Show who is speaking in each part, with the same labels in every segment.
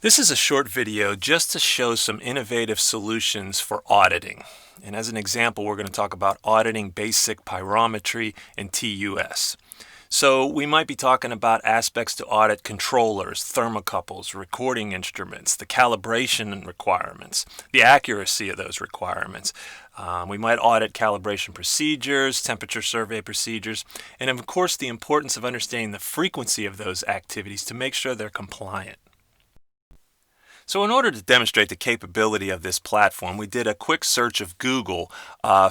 Speaker 1: This is a short video just to show some innovative solutions for auditing. And as an example, we're going to talk about auditing basic pyrometry and TUS. So we might be talking about aspects to audit controllers, thermocouples, recording instruments, the calibration requirements, the accuracy of those requirements. We might audit calibration procedures, temperature survey procedures, and of course the importance of understanding the frequency of those activities to make sure they're compliant. So in order to demonstrate the capability of this platform, we did a quick search of Google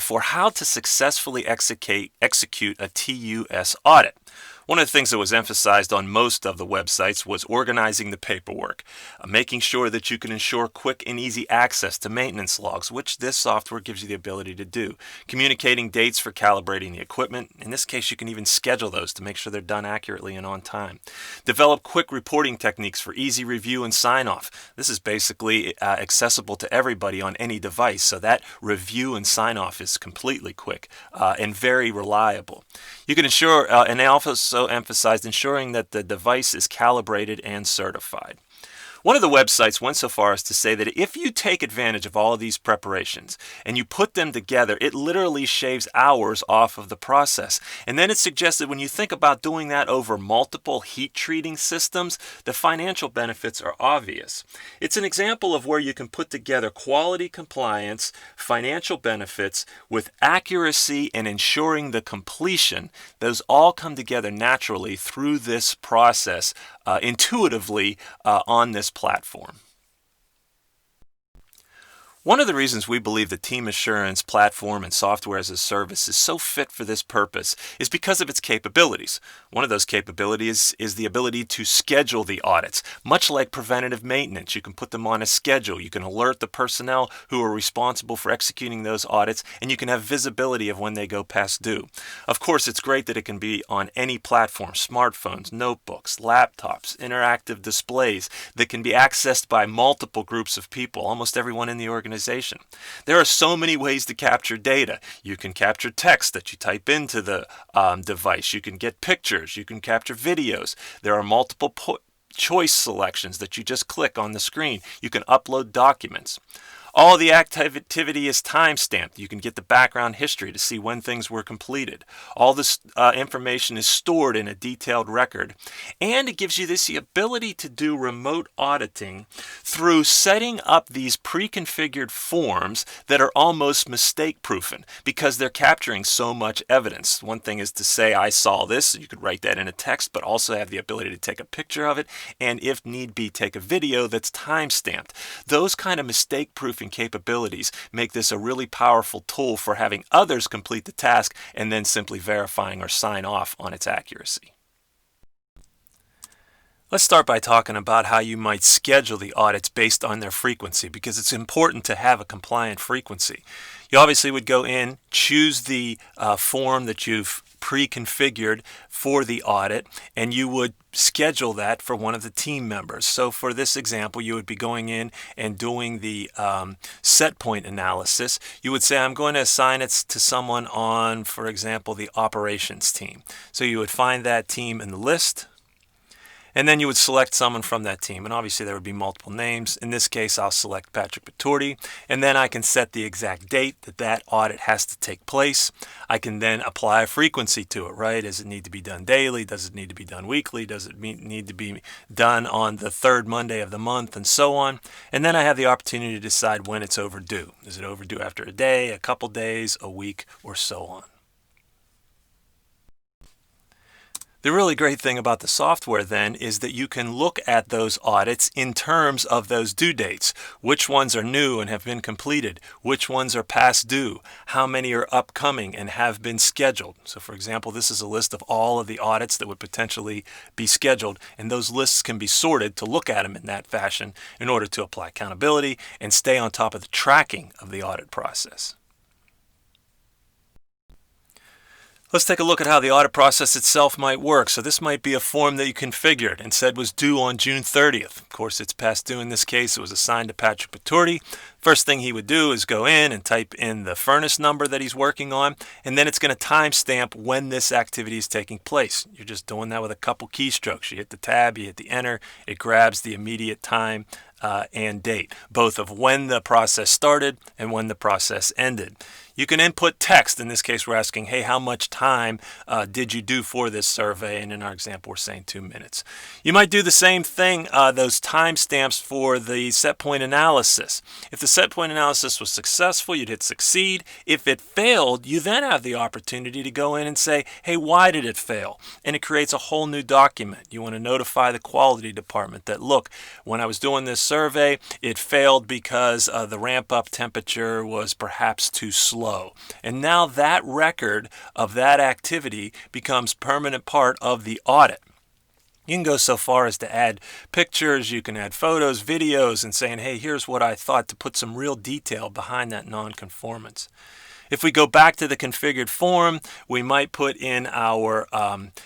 Speaker 1: for how to successfully execute a TUS audit. One of the things that was emphasized on most of the websites was organizing the paperwork, making sure that you can ensure quick and easy access to maintenance logs, which this software gives you the ability to do, communicating dates for calibrating the equipment. In this case, you can even schedule those to make sure they're done accurately and on time. Develop quick reporting techniques for easy review and sign-off. This is basically accessible to everybody on any device, so that review and sign-off is completely quick and very reliable. You can ensure, and they also emphasized ensuring that the device is calibrated and certified. One of the websites went so far as to say that if you take advantage of all of these preparations and you put them together, it literally shaves hours off of the process. And then it suggested when you think about doing that over multiple heat treating systems, the financial benefits are obvious. It's an example of where you can put together quality compliance, financial benefits with accuracy and ensuring the completion. Those all come together naturally through this process intuitively on this platform. One of the reasons we believe the Team Assurance platform and software as a service is so fit for this purpose is because of its capabilities. One of those capabilities is the ability to schedule the audits. Much like preventative maintenance, you can put them on a schedule. You can alert the personnel who are responsible for executing those audits, and you can have visibility of when they go past due. Of course, it's great that it can be on any platform, smartphones, notebooks, laptops, interactive displays that can be accessed by multiple groups of people, almost everyone in the organization. There are so many ways to capture data. You can capture text that you type into the device. You can get pictures. You can capture videos. There are multiple choice selections that you just click on the screen. You can upload documents. All the activity is time-stamped. You can get the background history to see when things were completed. All this information is stored in a detailed record. And it gives you the ability to do remote auditing through setting up these pre-configured forms that are almost mistake-proofing because they're capturing so much evidence. One thing is to say, I saw this. You could write that in a text, but also have the ability to take a picture of it and, if need be, take a video that's time-stamped. Those kind of mistake-proofing capabilities make this a really powerful tool for having others complete the task and then simply verifying or sign off on its accuracy. Let's start by talking about how you might schedule the audits based on their frequency, because it's important to have a compliant frequency. You obviously would go in, choose the form that you've pre-configured for the audit, and you would schedule that for one of the team members. So for this example, you would be going in and doing the set point analysis. You would say, I'm going to assign it to someone on, for example, the operations team. So you would find that team in the list, and then you would select someone from that team. And obviously there would be multiple names. In this case, I'll select Patrick Patorti. And then I can set the exact date that that audit has to take place. I can then apply a frequency to it, right? Does it need to be done daily? Does it need to be done weekly? Does it need to be done on the third Monday of the month? And so on. And then I have the opportunity to decide when it's overdue. Is it overdue after a day, a couple days, a week, or so on? The really great thing about the software then is that you can look at those audits in terms of those due dates. Which ones are new and have been completed? Which ones are past due? How many are upcoming and have been scheduled? So for example, this is a list of all of the audits that would potentially be scheduled, and those lists can be sorted to look at them in that fashion in order to apply accountability and stay on top of the tracking of the audit process. Let's take a look at how the audit process itself might work. So this might be a form that you configured and said was due on June 30th. Of course, it's past due in this case. It was assigned to Patrick Paturti. First thing he would do is go in and type in the furnace number that he's working on, and then it's going to timestamp when this activity is taking place. You're just doing that with a couple keystrokes. You hit the tab, you hit the enter, it grabs the immediate time and date, both of when the process started and when the process ended. You can input text. In this case, we're asking, hey, how much time did you do for this survey? And in our example, we're saying 2 minutes. You might do the same thing, those timestamps for the set point analysis. If the set point analysis was successful, you'd hit succeed. If it failed, you then have the opportunity to go in and say, hey, why did it fail? And it creates a whole new document. You want to notify the quality department that, look, when I was doing this survey, it failed because the ramp-up temperature was perhaps too slow. And now that record of that activity becomes permanent part of the audit. You can go so far as to add pictures, you can add photos, videos, and saying, hey, here's what I thought, to put some real detail behind that nonconformance. If we go back to the configured form, we might put in our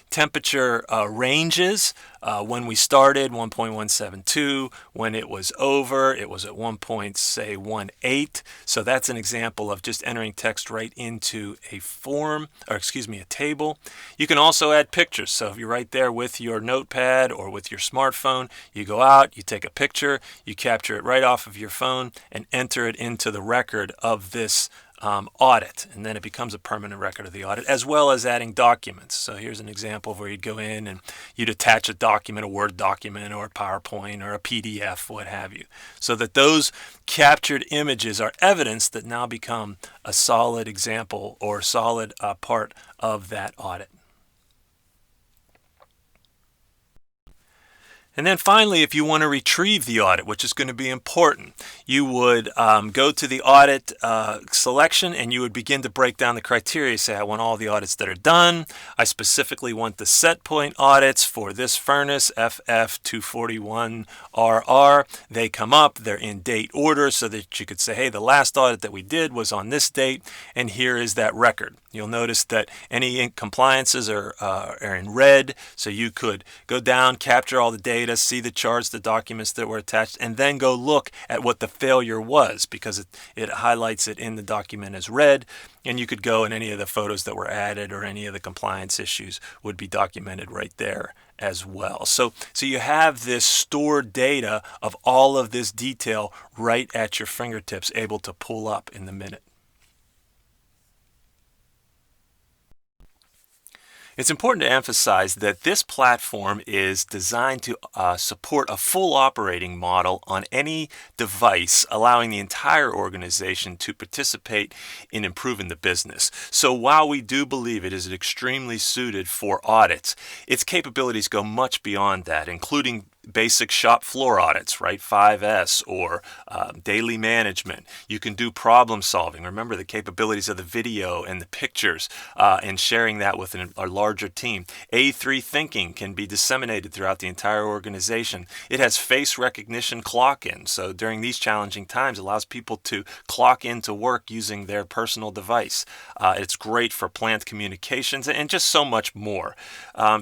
Speaker 1: temperature ranges. When we started, 1.172. When it was over, it was at 1.18. So that's an example of just entering text right into a form, or excuse me, a table. You can also add pictures. So if you're right there with your notepad or with your smartphone, you go out, you take a picture, you capture it right off of your phone and enter it into the record of this audit, and then it becomes a permanent record of the audit, as well as adding documents. So here's an example of where you'd go in and you'd attach a document, a Word document or a PowerPoint or a PDF, what have you, so that those captured images are evidence that now become a solid example or solid part of that audit. And then finally, if you want to retrieve the audit, which is going to be important, you would go to the audit selection and you would begin to break down the criteria. Say, I want all the audits that are done. I specifically want the set point audits for this furnace, FF241RR. They come up, they're in date order so that you could say, hey, the last audit that we did was on this date, and here is that record. You'll notice that any compliances are in red, so you could go down, capture all the data, see the charts, the documents that were attached, and then go look at what the failure was, because it highlights it in the document as red, and you could go and any of the photos that were added or any of the compliance issues would be documented right there as well. So you have this stored data of all of this detail right at your fingertips, able to pull up in the minute. It's important to emphasize that this platform is designed to support a full operating model on any device, allowing the entire organization to participate in improving the business. So while we do believe it is extremely suited for audits, its capabilities go much beyond that, including basic shop floor audits, right? 5S or daily management. You can do problem solving. Remember the capabilities of the video and the pictures and sharing that with a larger team. A3 thinking can be disseminated throughout the entire organization. It has face recognition clock in. So during these challenging times, it allows people to clock into work using their personal device. It's great for plant communications and just so much more.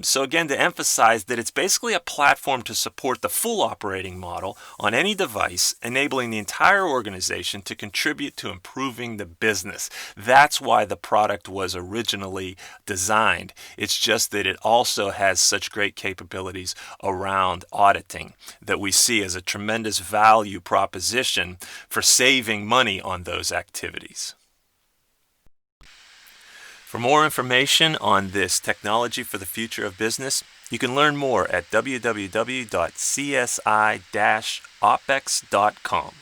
Speaker 1: So again, to emphasize that it's basically a platform to support the full operating model on any device, enabling the entire organization to contribute to improving the business. That's why the product was originally designed. It's just that it also has such great capabilities around auditing that we see as a tremendous value proposition for saving money on those activities. For more information on this technology for the future of business, you can learn more at www.csi-opex.com.